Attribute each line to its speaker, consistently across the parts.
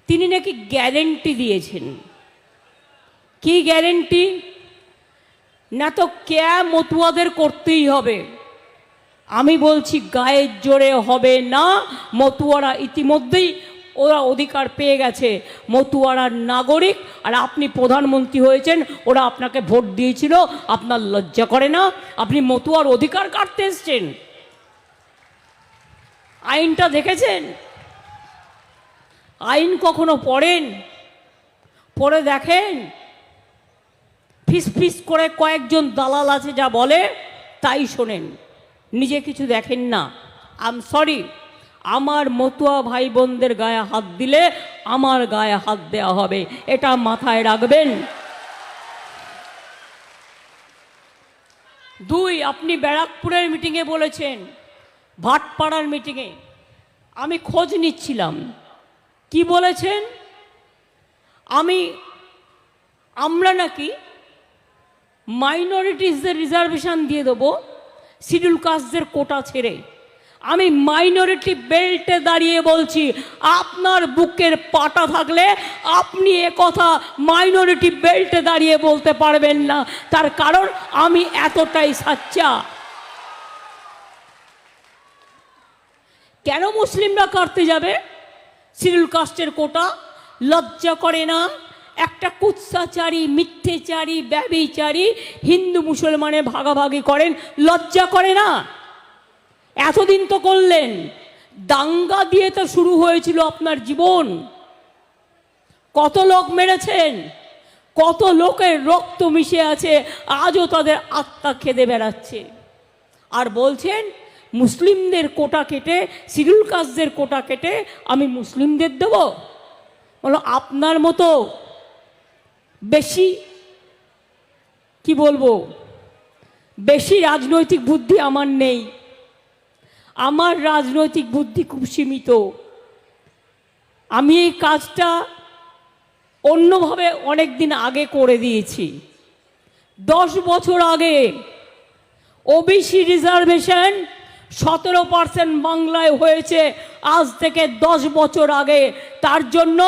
Speaker 1: তিনি নাকি গ্যারেন্টি দিয়েছেন। কি গ্যারেন্টি? না তো মতুয়াদের করতেই হবে। আমি বলছি গায়ের জোরে হবে না। মতুয়ারা ইতিমধ্যেই ওরা অধিকার পেয়ে গেছে, মতুয়ারা নাগরিক। আর আপনি প্রধানমন্ত্রী হয়েছেন, ওরা আপনাকে ভোট দিয়েছিল, আপনার লজ্জা করে না? আপনি মতুয়ার অধিকার কাটতে এসছেন। আইনটা দেখেছেন? আইন কখনো পড়েন? পড়ে দেখেন? ফিস ফিস করে কয়েকজন দালাল আছে যা বলে তাই শোনেন, নিজে কিছু দেখেন না। আই এম সরি, আমার মতুয়া ভাই বোনদের গায়ে হাত দিলে আমার গায়ে হাত দেওয়া হবে, এটা মাথায় রাখবেন। দুই, আপনি ব্যারাকপুরের মিটিংয়ে বলেছেন, ভাটপাড়ার মিটিংয়ে আমি খোঁজ নিচ্ছিলাম, কি বলেছেন? আমরা নাকি মাইনরিটিসদের রিজার্ভেশন দিয়ে দেবো শিডিউল কাস্টদের কোটা ছেড়ে। আমি মাইনরিটি বেল্টে দাঁড়িয়ে বলছি, আপনার বুকের পাটা থাকলে আপনি কথা মাইনরিটি বেল্টে দাঁড়িয়ে বলতে পারবেন না। তার কারণ আমি এতটাই সাচ্চা। কেন মুসলিমরা কাটতে যাবে শিডিউল কাস্টের কোটা? লজ্জা করে না? একটা কুৎসাচারী, মিথ্যেচারী, ব্যভিচারী হিন্দু মুসলমানে ভাগাভাগি করেন, লজ্জা করে না? এতদিন তো করলেন, দাঙ্গা দিয়ে তো শুরু হয়েছিল আপনার জীবন। কত লোক মেরেছেন, কত লোকের রক্ত মিশে আছে, আজও তাদের আত্মা খেদে বেড়াচ্ছে। আর বলছেন মুসলিমদের কোটা কেটে, শিডিউল কাস্টদের কোটা কেটে আমি মুসলিমদের দেব? বলো, আপনার মতো বেশি কি বলবো, বেশি রাজনৈতিক বুদ্ধি আমার নেই। আমার রাজনৈতিক বুদ্ধি খুব সীমিত। আমি এই কাজটা অন্যভাবে অনেক দিন আগে করে দিয়েছি। 10 বছর আগে ওবিসি রিজার্ভেশন 17% বাংলায় হয়েছে, আজ থেকে 10 বছর আগে। তার জন্য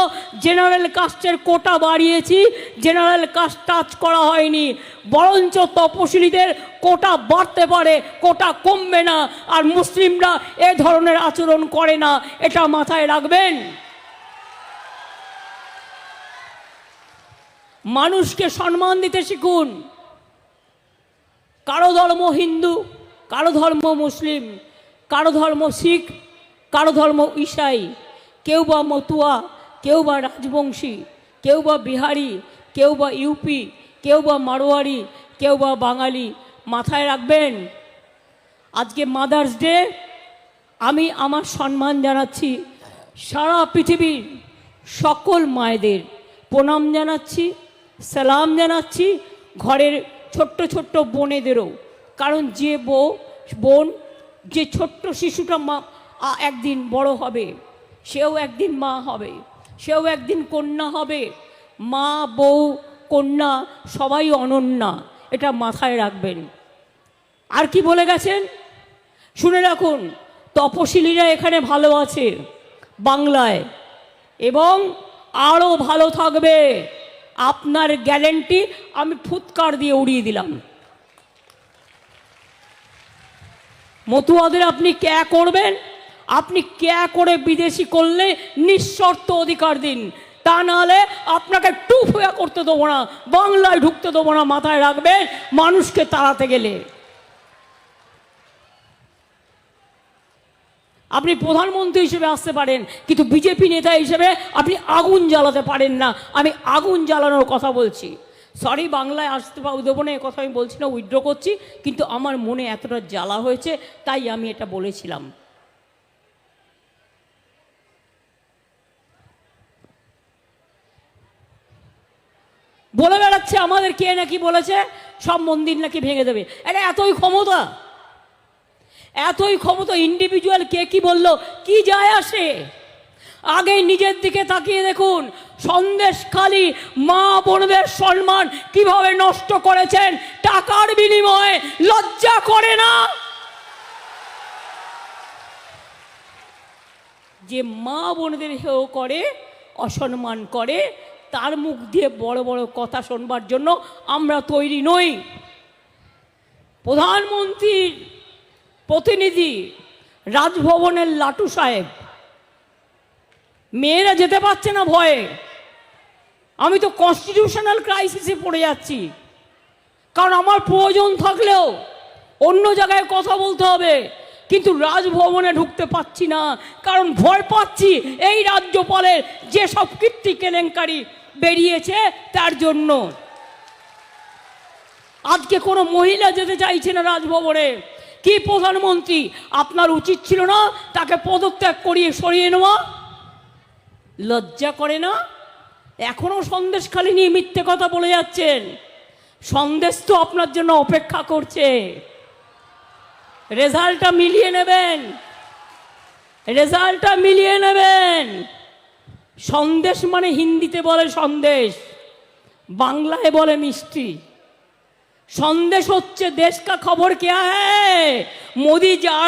Speaker 1: জেনারেল কাস্টের কোটা বাড়িয়েছি, জেনারেল কাস্ট টাচ করা হয়নি। বরঞ্চ তপশিলীদের কোটা বাড়তে পারে, কোটা কমবে না। আর মুসলিমরা এ ধরনের আচরণ করে না, এটা মাথায় রাখবেন। মানুষকে সম্মান দিতে শিখুন। কারো ধর্ম হিন্দু, কারো ধর্ম মুসলিম, কারো ধর্ম শিখ, কারো ধর্ম ঈসাই, কেউ বা মতুয়া, কেউ বা রাজবংশী, কেউ বা বিহারি, কেউ বা ইউপি, কেউ বা মারোয়ারি, কেউ বা বাঙালি। মাথায় রাখবেন, আজকে মাদার্স ডে। আমি আমার সম্মান জানাচ্ছি সারা পৃথিবীর সকল মায়েদের, প্রণাম জানাচ্ছি, সালাম জানাচ্ছি, ঘরের ছোট্ট ছোট্ট বোনেদেরও। কারণ যে বোন, যে ছোট্ট শিশুটা একদিন বড় হবে, সেও একদিন মা হবে, সেও একদিন কন্যা হবে। মা, বউ, কন্যা সবাই অনন্যা, এটা মাথায় রাখবেন। আর কি বলে গেছেন শুনে রাখুন, তপশিলীরা এখানে ভালো আছে বাংলায়, এবং আরও ভালো থাকবে। আপনার গ্যারেন্টি আমি ফুৎকার দিয়ে উড়িয়ে দিলাম। মতুয়াদের আপনি ক্যা করবেন? আপনি ক্যা করে বিদেশি করলে নিঃশর্ত অধিকার দিন, তা নাহলে আপনাকে টুফুয়া করতে দেবো না, বাংলায় ঢুকতে দেবো না। মাথায় রাখবেন, মানুষকে তাড়াতে গেলে। আপনি প্রধানমন্ত্রী হিসেবে আসতে পারেন, কিন্তু বিজেপি নেতা হিসেবে আপনি আগুন জ্বালাতে পারেন না। আমি আগুন জ্বালানোর কথা বলছি। সরি, বাংলায় আসতে দেবো না, এ কথা আমি বলছি না, উইথড্র করছি। কিন্তু আমার মনে এতটা জ্বালা হয়েছে, তাই আমি এটা বলেছিলাম। বলে বেড়াচ্ছে আমাদের কে নাকি বলেছে সব মন্দির নাকি ভেঙে দেবে। এটা এতই ক্ষমতা, এতই ক্ষমতা। ইন্ডিভিজুয়াল কে কি বললো কি যায় আসে? আগে নিজের দিকে তাকিয়ে দেখুন, সন্দেশখালী মা বোনদের সম্মান কিভাবে নষ্ট করেছেন টাকার বিনিময়ে। লজ্জা করে না? যে মা বোনদের হেয় করে অসম্মান করে, তার মুখ দিয়ে বড় বড় কথা শুনবার জন্য আমরা তৈরি নই। প্রধানমন্ত্রীর প্রতিনিধি রাজভবনের লাটু সাহেব, মেয়েরা যেতে পারছে না ভয়ে। আমি তো কনস্টিটিউশনাল ক্রাইসিসে পড়ে যাচ্ছি, কারণ আমার প্রয়োজন থাকলেও অন্য জায়গায় কথা বলতে হবে, কিন্তু রাজভবনে ঢুকতে পাচ্ছি না, কারণ ভয় পাচ্ছি এই রাজ্যপালের যে সব কীর্তি কেলেঙ্কারি বেরিয়েছে তার জন্য। আজকে কোনো মহিলা যেতে চাইছে না রাজভবনে। কি প্রধানমন্ত্রী, আপনার উচিত ছিল না তাকে পদত্যাগ করিয়ে সরিয়ে নেওয়া? লজ্জা করে না? এখনো সন্দেশখালি নিয়ে মিথ্যে কথা বলে যাচ্ছেন। সন্দেশ তো আপনার জন্য অপেক্ষা করছে। রেজাল্টটা মিলিয়ে নেবেন, রেজাল্টটা মিলিয়ে নেবেন। সন্দেশ মানে হিন্দিতে বলে সন্দেশ, বাংলায় বলে মিষ্টি। সন্দেশ হচ্ছে দেশ কা খবর क्या है, मोदी जा